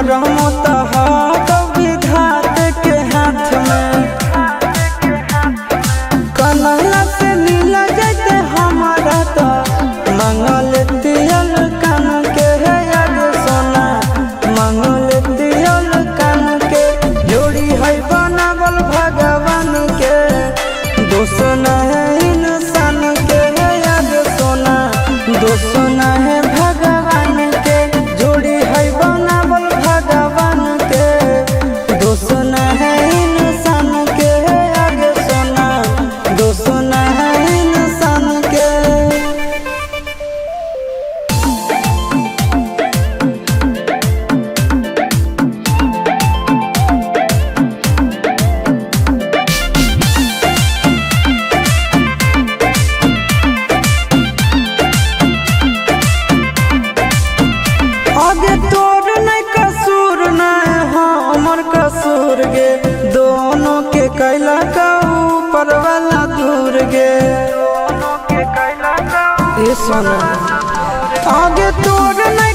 करम तहार विधात के हाथ में। कन्हैया से मिल जाते हमारा तो मंगल तियल कान के है याद सोना, मंगल तियल कान के जोड़ी है बनावल भगवान के। दोष न है इंसान के है याद सोना, दोष न है भगवान के। जोड़ी है बनावल भगवान के, दोष न है इंसान के है याद सोना, दोष न है इंसान के। आगे तोर नहीं कसूर नहीं हमर कसूर गे, दोनों के कैला का ऊपर वाला दूर गे। ये सोना आगे तोर नहीं